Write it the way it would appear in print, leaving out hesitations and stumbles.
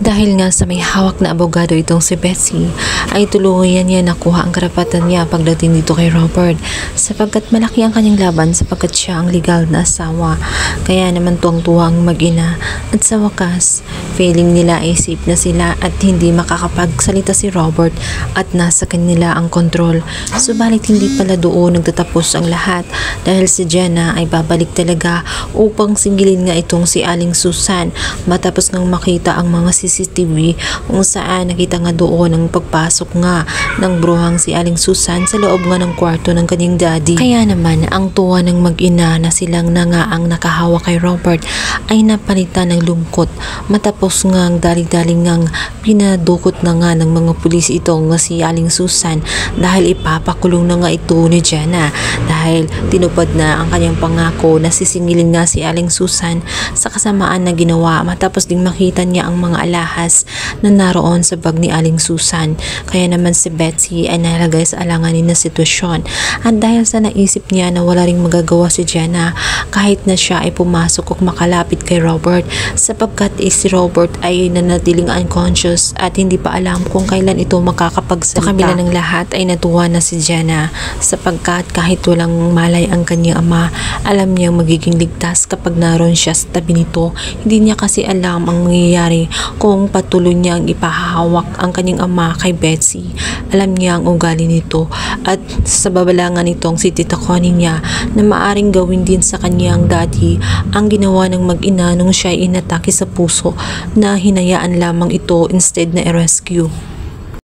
dahil nga sa may hawak na abogado itong si Betsy, ay tuluyan niya nakuha ang karapatan niya pagdating dito kay Robert sapagkat malaki ang kanyang laban sapagkat siya ang legal na asawa. Kaya naman tuwang-tuwa ang mag-ina at sa wakas, feeling nila ay safe na sila at hindi makakapagsalita si Robert at nasa kanila ang kontrol. Subalit hindi pala doon nagtatapos ang lahat dahil si Jenna ay babalik talaga upang singilin nga itong si Aling Susan matapos ngang makita ang mga CCTV kung saan nakita nga doon ang pagpasok nga ng bruhang si Aling Susan sa loob nga ng kwarto ng kanyang daddy. Kaya naman ang tuwa ng mag-ina na silang na nga ang nakahawa kay Robert ay napalitan ng lungkot matapos nga ang dali-daling ngang pinadukot na nga ng mga pulis itong si Aling Susan dahil ipapakulong na nga ito ni Jenna dahil tinupad na ang kanyang pangako na sisingilin nga si Aling Susan sa kasamaan na ginawa matapos ding makita niya ang mga alahas na naroon sa bag ni Aling Susan. Kaya naman si Betsy ay nalagay sa alanganin na sitwasyon at dahil sa naisip niya na wala ring magagawa si Jenna kahit na siya ay pumasok o makalapit kay Robert sapagkat si Robert ay nanatiling unconscious at hindi pa alam kung kailan ito makakapagsalita. Sa kabila ng lahat ay natuwa na si Jenna sapagkat kahit walang malay ang kanyang ama, alam niyang magiging ligtas kapag naroon siya sa tabi nito. Hindi niya kasi alam ang mangyayari kung patuloy niyang ipahahawak ang kanyang ama kay Betsy. Alam niya ang ugali nito at sa babalangan nitong si Tita Connie niya na maaring gawin din sa kanyang daddy ang ginawa ng mag-ina nung siya ay inatake sa puso na hinayaan lamang ito instead na i-rescue.